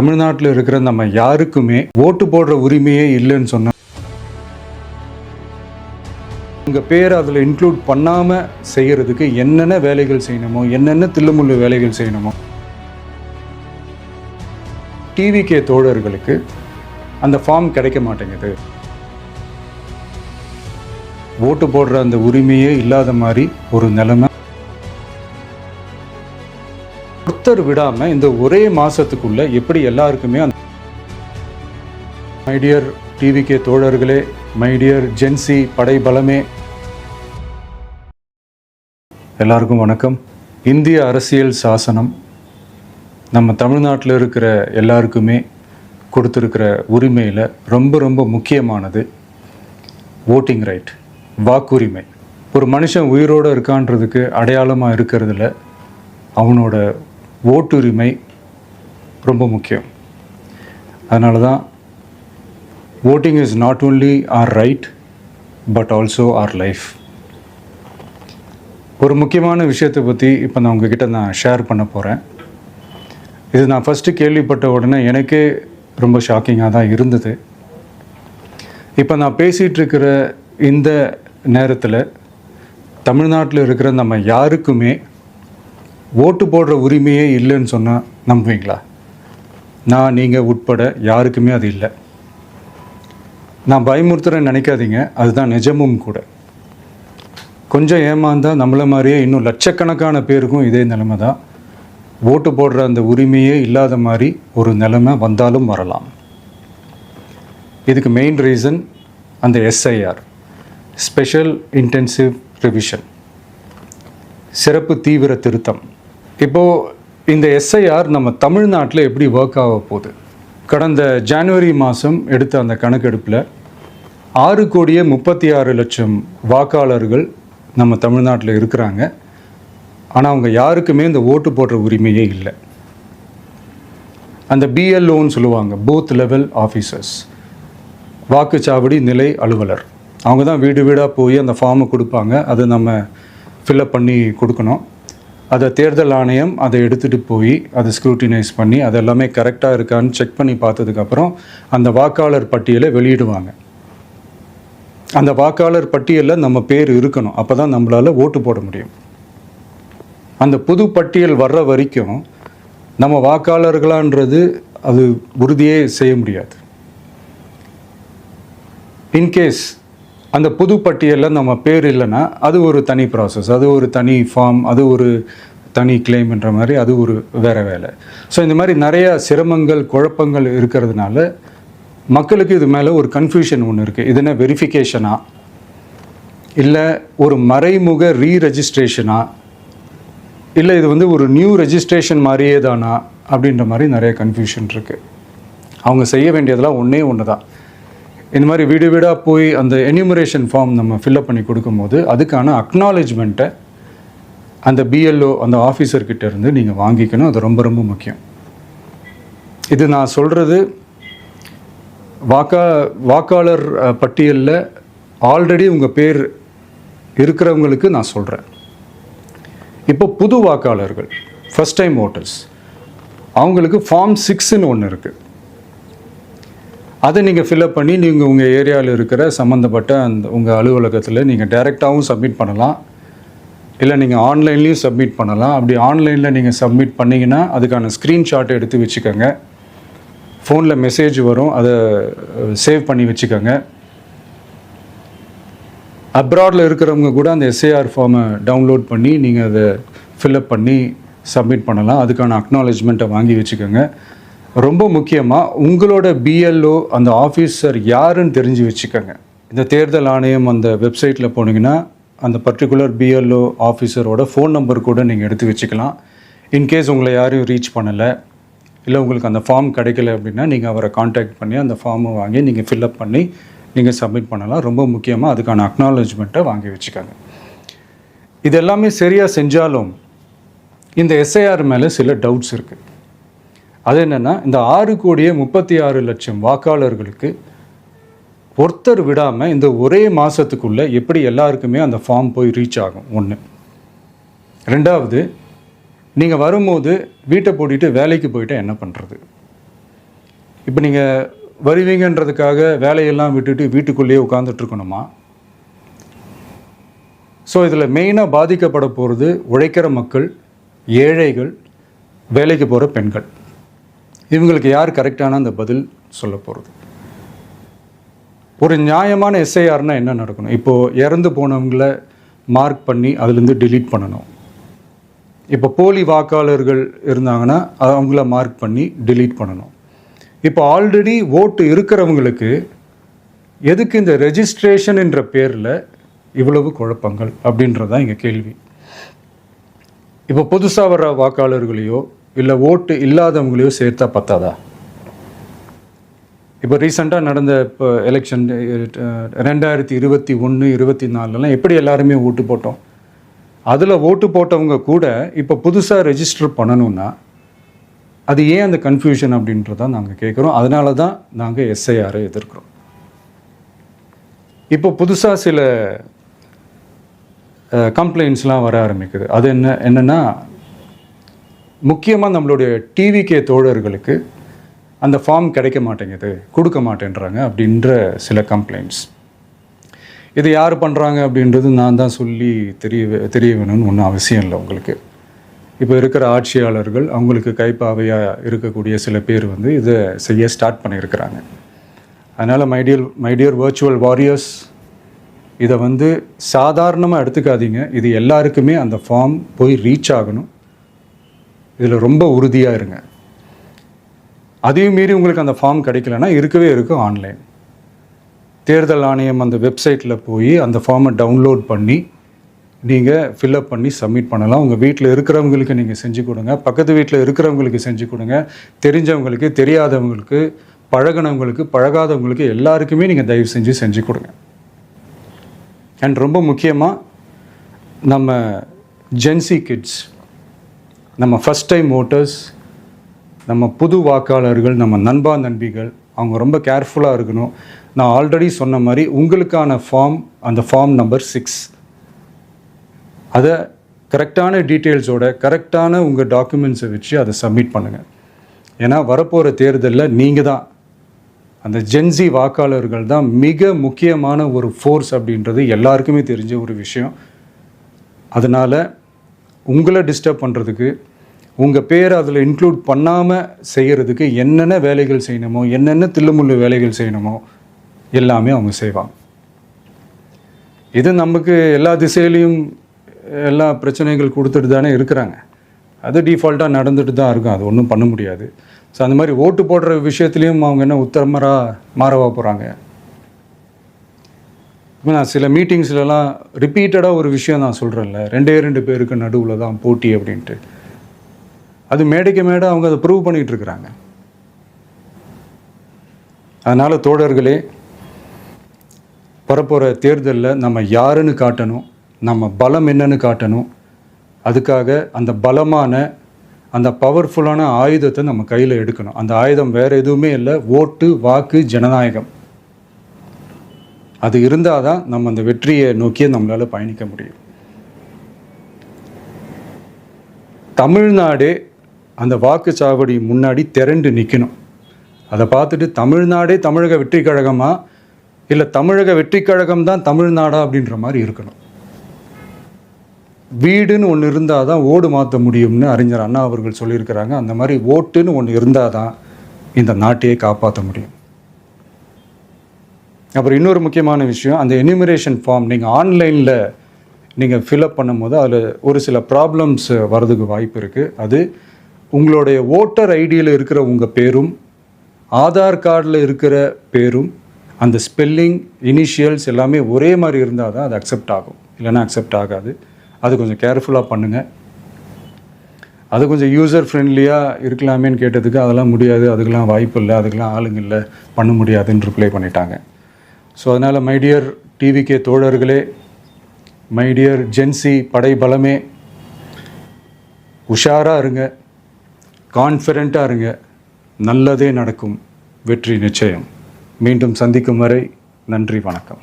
தமிழ்நாட்டில் இருக்கிற நம்ம யாருக்குமே ஓட்டு போடுற உரிமையே இல்லைன்னு சொன்ன உங்கள் பேரை அதில் இன்க்ளூட் பண்ணாமல் செய்கிறதுக்கு என்னென்ன வேலைகள் செய்யணுமோ, என்னென்ன தில்லுமுள்ளு வேலைகள் செய்யணுமோ, டிவிகே தோழர்களுக்கு அந்த ஃபார்ம் கிடைக்க மாட்டேங்குது. ஓட்டு போடுற அந்த உரிமையே இல்லாத மாதிரி ஒரு நிலைமை. ஒருத்தர் விடாமல் இந்த ஒரே மாதத்துக்குள்ளே எப்படி எல்லாருக்குமே அந்த மைடியர் டிவிகே தோழர்களே, மைடியர் ஜென்சி படை பலமே, எல்லாருக்கும் வணக்கம். இந்திய அரசியல் சாசனம் நம்ம தமிழ்நாட்டில் இருக்கிற எல்லாருக்குமே கொடுத்துருக்கிற உரிமையில் ரொம்ப ரொம்ப முக்கியமானது ஓட்டிங் ரைட், வாக்குரிமை. ஒரு மனுஷன் உயிரோடு இருக்கான்றதுக்கு அடையாளமாக இருக்கிறதுல அவனோட ஓட்டுரிமை ரொம்ப முக்கியம். அதனால தான் voting is not only our right but also our life. ஒரு முக்கியமான விஷயத்தை பற்றி இப்போ நான் உங்ககிட்ட ஷேர் பண்ண போகிறேன். இது நான் ஃபஸ்ட்டு கேள்விப்பட்ட உடனே எனக்கே ரொம்ப ஷாக்கிங்காக தான் இருந்தது. இப்போ நான் பேசிகிட்டு இருக்கிற இந்த நேரத்தில் தமிழ்நாட்டில் இருக்கிற நம்ம யாருக்குமே ஓட்டு போடுற உரிமையே இல்லைன்னு சொன்னால் நம்புவீங்களா? நான் நீங்கள் உட்பட யாருக்குமே அது இல்லை. நான் பயமுறுத்துறேன்னு நினைக்காதீங்க, அதுதான் நிஜமும் கூட. கொஞ்சம் ஏமாந்தால் நம்மளை மாதிரியே இன்னும் லட்சக்கணக்கான பேருக்கும் இதே நிலைமை தான். ஓட்டு போடுற அந்த உரிமையே இல்லாத மாதிரி ஒரு நிலைமை வந்தாலும் வரலாம். இதுக்கு மெயின் ரீசன் அந்த எஸ்ஐஆர், ஸ்பெஷல் இன்டென்சிவ் ரிவிஷன், சிறப்பு தீவிர திருத்தம். இப்போது இந்த எஸ்ஐஆர் நம்ம தமிழ்நாட்டில் எப்படி ஒர்க் ஆக போகுது? கடந்த ஜனவரி மாதம் எடுத்த அந்த கணக்கெடுப்பில் 6,36,00,000 வாக்காளர்கள் நம்ம தமிழ்நாட்டில் இருக்கிறாங்க. ஆனால் அவங்க யாருக்குமே இந்த ஓட்டு போடுற உரிமையே இல்லை. அந்த பிஎல்ஓன்னு சொல்லுவாங்க, பூத் லெவல் ஆஃபீஸர்ஸ், வாக்குச்சாவடி நிலை அலுவலர். அவங்க தான் வீடு வீடாக போய் அந்த ஃபார்மை கொடுப்பாங்க. அதை நம்ம ஃபில்அப் பண்ணி கொடுக்கணும். அதை தேர்தல் ஆணையம் அதை எடுத்துகிட்டு போய் அதை ஸ்க்ரூட்டினைஸ் பண்ணி அது எல்லாமே கரெக்டாக இருக்கான்னு செக் பண்ணி பார்த்ததுக்கப்புறம் அந்த வாக்காளர் பட்டியலை வெளியிடுவாங்க. அந்த வாக்காளர் பட்டியலில் நம்ம பேர் இருக்கணும், அப்போ தான் நம்மளால் ஓட்டு போட முடியும். அந்த புது பட்டியல் வர்ற வரைக்கும் நம்ம வாக்காளர்களான்றது அது உறுதியே செய்ய முடியாது. இன்கேஸ் அந்த புது பட்டியலில் நம்ம பேர் இல்லைன்னா அது ஒரு தனி ப்ராசஸ், அது ஒரு தனி ஃபார்ம், அது ஒரு தனி கிளைம்ன்ற மாதிரி அது ஒரு வேறு வேலை. ஸோ இந்த மாதிரி நிறைய சிரமங்கள் குழப்பங்கள் இருக்கிறதுனால மக்களுக்கு இது மேலே ஒரு கன்ஃபியூஷன் ஒன்று இருக்குது. இது என்ன வெரிஃபிகேஷனா இல்லை ஒரு மறைமுக ரீரெஜிஸ்ட்ரேஷனா இல்லை இது ஒரு நியூ ரெஜிஸ்ட்ரேஷன் மாதிரியே தானா அப்படின்ற மாதிரி நிறைய கன்ஃபியூஷன் இருக்குது. அவங்க செய்ய வேண்டியதெல்லாம் ஒன்றே ஒன்று தான். இந்த மாதிரி வீடு வீடாக போய் அந்த என்யூமரேஷன் ஃபார்ம் நம்ம ஃபில்அப் பண்ணி கொடுக்கும்போது அதுக்கான அக்னாலேஜ்மெண்ட்டை அந்த பிஎல்ஓ அந்த ஆஃபீஸர்கிட்ட இருந்து நீங்கள் வாங்கிக்கணும். அது ரொம்ப ரொம்ப முக்கியம். இது நான் சொல்கிறது வாக்காளர் பட்டியலில் ஆல்ரெடி உங்கள் பேர் இருக்கிறவங்களுக்கு நான் சொல்கிறேன். இப்போ புது வாக்காளர்கள், ஃபஸ்ட் டைம் ஓட்டர்ஸ், அவங்களுக்கு ஃபார்ம் 6ன்னு ஒன்று இருக்குது. அதை நீங்கள் ஃபில்அப் பண்ணி நீங்கள் உங்கள் ஏரியாவில் இருக்கிற சம்மந்தப்பட்ட அந்த உங்கள் அலுவலகத்தில் நீங்கள் டைரெக்டாகவும் சப்மிட் பண்ணலாம், இல்லை நீங்கள் ஆன்லைன்லேயும் சப்மிட் பண்ணலாம். அப்படி ஆன்லைனில் நீங்கள் சப்மிட் பண்ணிங்கன்னா அதுக்கான ஸ்க்ரீன்ஷாட்டை எடுத்து வச்சுக்கோங்க. ஃபோனில் மெசேஜ் வரும், அதை சேவ் பண்ணி வச்சுக்கோங்க. அப்ராடில் இருக்கிறவங்க கூட அந்த எஸ்ஐஆர் ஃபார்மை டவுன்லோட் பண்ணி நீங்கள் அதை ஃபில்அப் பண்ணி சப்மிட் பண்ணலாம். அதுக்கான அக்னாலேஜ்மெண்ட்டை வாங்கி வச்சுக்கோங்க. ரொம்ப முக்கியமாக உங்களோட பிஎல்ஓ அந்த ஆஃபீஸர் யாருன்னு தெரிஞ்சு வச்சுக்கோங்க. இந்த தேர்தல் ஆணையம் அந்த வெப்சைட்டில் போனீங்கன்னா அந்த பர்டிகுலர் பிஎல்ஓ ஆஃபீஸரோட ஃபோன் நம்பர் கூட நீங்கள் எடுத்து வச்சுக்கலாம். இன்கேஸ் உங்களை யாரையும் ரீச் பண்ணலை இல்லை உங்களுக்கு அந்த ஃபார்ம் கிடைக்கல அப்படின்னா நீங்கள் அவரை காண்டாக்ட் பண்ணி அந்த ஃபார்மை வாங்கி நீங்கள் ஃபில்அப் பண்ணி நீங்கள் சப்மிட் பண்ணலாம். ரொம்ப முக்கியமாக அதுக்கான அக்னாலேஜ்மெண்ட்டை வாங்கி வச்சுக்கோங்க. இது எல்லாமே சரியாக செஞ்சாலும் இந்த எஸ்ஐஆர் மேலே சில டவுட்ஸ் இருக்குது. அது என்னென்னா, இந்த 6,36,00,000 வாக்காளர்களுக்கு ஒருத்தர் விடாமல் இந்த ஒரே மாதத்துக்குள்ளே எப்படி எல்லாருக்குமே அந்த ஃபார்ம் போய் ரீச் ஆகும்? ஒன்று. ரெண்டாவது, நீங்கள் வரும்போது வீட்டை பூட்டிட்டு வேலைக்கு போயிட்டு என்ன பண்ணுறது? இப்போ நீங்கள் வருவீங்கன்றதுக்காக வேலையெல்லாம் விட்டுட்டு வீட்டுக்குள்ளேயே உட்காந்துட்ருக்கணுமா? ஸோ இதில் மெயினாக பாதிக்கப்பட போகிறது உழைக்கிற மக்கள், ஏழைகள், வேலைக்கு போகிற பெண்கள். இவங்களுக்கு யார் கரெக்டான அந்த பதில் சொல்ல போகிறது? ஒரு நியாயமான எஸ்ஐஆர்னால் என்ன நடக்கணும்? இப்போது இறந்து போனவங்கள மார்க் பண்ணி அதுலேருந்து டிலீட் பண்ணணும். இப்போ போலி வாக்காளர்கள் இருந்தாங்கன்னா அவங்கள மார்க் பண்ணி டிலீட் பண்ணணும். இப்போ ஆல்ரெடி ஓட்டு இருக்கிறவங்களுக்கு எதுக்கு இந்த ரெஜிஸ்ட்ரேஷன் என்ற பேரில் இவ்வளவு குழப்பங்கள் அப்படின்றதான் இங்கே கேள்வி. இப்போ புதுசாக வர்ற வாக்காளர்களையோ இல்லை ஓட்டு இல்லாதவங்களையோ சேர்த்தா பத்தாதா? இப்போ ரீசெண்டாக நடந்த இப்போ எலெக்ஷன் 2021, 24 எப்படி எல்லாருமே ஓட்டு போட்டோம்? அதில் ஓட்டு போட்டவங்க கூட இப்போ புதுசாக ரெஜிஸ்டர் பண்ணணும்னா அது ஏன் அந்த கன்ஃபியூஷன் அப்படின்றதான் நாங்கள் கேட்குறோம். அதனால தான் நாங்கள் எஸ்ஐஆரை எதிர்க்கிறோம். இப்போ புதுசாக சில கம்ப்ளைண்ட்ஸ்லாம் வர ஆரம்பிக்குது. அது என்னென்னா முக்கியமாக நம்மளுடைய டிவிகே தோழர்களுக்கு அந்த ஃபார்ம் கிடைக்க மாட்டேங்குது, கொடுக்க மாட்டேன்றாங்க அப்படின்ற சில கம்ப்ளைண்ட்ஸ். இது யார் பண்ணுறாங்க அப்படின்றது நான் தான் சொல்லி தெரிய வேணும்னு ஒன்றும் அவசியம் இல்லை உங்களுக்கு. இப்போ இருக்கிற ஆட்சியாளர்கள் அவங்களுக்கு கைப்பாவையாக இருக்கக்கூடிய சில பேர் இதை செய்ய ஸ்டார்ட் பண்ணியிருக்கிறாங்க. அதனால் மைடியர் வர்ச்சுவல் வாரியர்ஸ், இதை சாதாரணமாக எடுத்துக்காதீங்க. இது எல்லாருக்குமே அந்த ஃபார்ம் போய் ரீச் ஆகணும். இதில் ரொம்ப உறுதியாக இருங்க. அதையும் மீறி உங்களுக்கு அந்த ஃபார்ம் கிடைக்கலன்னா இருக்கவே இருக்கும் ஆன்லைன். தேர்தல் ஆணையம் அந்த வெப்சைட்டில் போய் அந்த ஃபார்மை டவுன்லோட் பண்ணி நீங்கள் ஃபில்அப் பண்ணி சப்மிட் பண்ணலாம். உங்கள் வீட்டில் இருக்கிறவங்களுக்கு நீங்கள் செஞ்சு கொடுங்க, பக்கத்து வீட்டில் இருக்கிறவங்களுக்கு செஞ்சு கொடுங்க, தெரிஞ்சவங்களுக்கு, தெரியாதவங்களுக்கு, பழகினவங்களுக்கு, பழகாதவங்களுக்கு எல்லாருக்குமே நீங்கள் தயவு செஞ்சு கொடுங்க. அண்ட் ரொம்ப முக்கியமாக நம்ம ஜென்சி கிட்ஸ், நம்ம ஃபஸ்ட் டைம் ஓட்டர்ஸ், நம்ம புது வாக்காளர்கள், நம்ம நண்பா நண்பிகள், அவங்க ரொம்ப கேர்ஃபுல்லாக இருக்கணும். நான் ஆல்ரெடி சொன்ன மாதிரி உங்களுக்கான ஃபார்ம், அந்த ஃபார்ம் நம்பர் 6, அதை கரெக்டான டீட்டெயில்ஸோட கரெக்டான உங்கள் டாக்குமெண்ட்ஸை வச்சு அதை சப்மிட் பண்ணுங்கள். ஏன்னா வரப்போகிற தேர்தலில் நீங்கள் தான், அந்த ஜென்சி வாக்காளர்கள் தான் மிக முக்கியமான ஒரு ஃபோர்ஸ் அப்படின்றது எல்லாருக்குமே தெரிஞ்ச ஒரு விஷயம். அதனால் உங்களை டிஸ்டர்ப் பண்ணுறதுக்கு, உங்கள் பேரை அதில் இன்க்ளூட் பண்ணாமல் செய்கிறதுக்கு என்னென்ன வேலைகள் செய்யணுமோ, என்னென்ன தில்லுமுள்ளு வேலைகள் செய்யணுமோ எல்லாமே அவங்க செய்வாங்க. இது நமக்கு எல்லா திசையிலையும் எல்லா பிரச்சனைகள் கொடுத்துட்டு தானே இருக்கிறாங்க. அது டிஃபால்ட்டாக நடந்துட்டு தான் இருக்கும், அது ஒன்றும் பண்ண முடியாது. ஸோ அந்த மாதிரி ஓட்டு போடுற விஷயத்துலேயும் அவங்க என்ன மாறவா போகிறாங்க? இப்போ நான் சில மீட்டிங்ஸ்லலாம் ரிப்பீட்டடாக ஒரு விஷயம் நான் சொல்கிறேன்ல, 2 பேருக்கு நடுவில் தான் போட்டி அப்படின்ட்டு. அது மேடைக்கு மேடை அவங்க அதை ப்ரூவ் பண்ணிகிட்டு இருக்கிறாங்க. அதனால் தோழர்களே, வரப்போகிற தேர்தலில் நம்ம யாருன்னு காட்டணும், நம்ம பலம் என்னன்னு காட்டணும். அதுக்காக அந்த பலமான, அந்த பவர்ஃபுல்லான ஆயுதத்தை நம்ம கையில் எடுக்கணும். அந்த ஆயுதம் வேறு எதுவுமே இல்லை, ஓட்டு, வாக்கு, ஜனநாயகம். அது இருந்தால் தான் நம்ம அந்த வெற்றியை நோக்கி நம்மளால் பயணிக்க முடியும். தமிழ்நாடே அந்த வாக்குச்சாவடி முன்னாடி திரண்டு நிற்கணும். அதை பார்த்துட்டு தமிழ்நாடே தமிழக வெற்றி கழகமா, இல்லை தமிழக வெற்றி கழகம் தான் தமிழ்நாடா அப்படின்ற மாதிரி இருக்கணும். வீடுன்னு ஒன்று இருந்தால் தான் ஓடு மாற்ற முடியும்னு அறிஞர் அண்ணா அவர்கள் சொல்லியிருக்கிறாங்க. அந்த மாதிரி ஓட்டுன்னு ஒன்று இருந்தால் தான் இந்த நாட்டையே காப்பாற்ற முடியும். அப்புறம் இன்னொரு முக்கியமான விஷயம், அந்த என்யூமரேஷன் ஃபார்ம் நீங்கள் ஆன்லைனில் நீங்கள் ஃபில்அப் பண்ணும்போது அதில் ஒரு சில ப்ராப்ளம்ஸ் வர்றதுக்கு வாய்ப்பு இருக்குது. அது உங்களுடைய ஓட்டர் ஐடியில் இருக்கிற உங்கள் பேரும், ஆதார் கார்டில் இருக்கிற பேரும், அந்த ஸ்பெல்லிங், இனிஷியல்ஸ் எல்லாமே ஒரே மாதிரி இருந்தால் தான் அது அக்செப்ட் ஆகும், இல்லைன்னா அக்செப்ட் ஆகாது. அது கொஞ்சம் கேர்ஃபுல்லாக பண்ணுங்கள். அது கொஞ்சம் யூசர் ஃப்ரெண்ட்லியாக இருக்கலாமேன்னு கேட்டதுக்கு அதெல்லாம் முடியாது, அதுக்கெல்லாம் வாய்ப்பு இல்லை, அதுக்கெல்லாம் ஆளுங்க இல்லை, பண்ண முடியாதுன்னு ரிப்ளை பண்ணிட்டாங்க. ஸோ அதனால் மைடியர் டிவிகே தோழர்களே, மைடியர் ஜென்சி படை பலமே, உஷாராக இருங்க, கான்ஃபிடெண்ட்டாக இருங்க. நல்லதே நடக்கும், வெற்றி நிச்சயம். மீண்டும் சந்திக்கும் வரை நன்றி, வணக்கம்.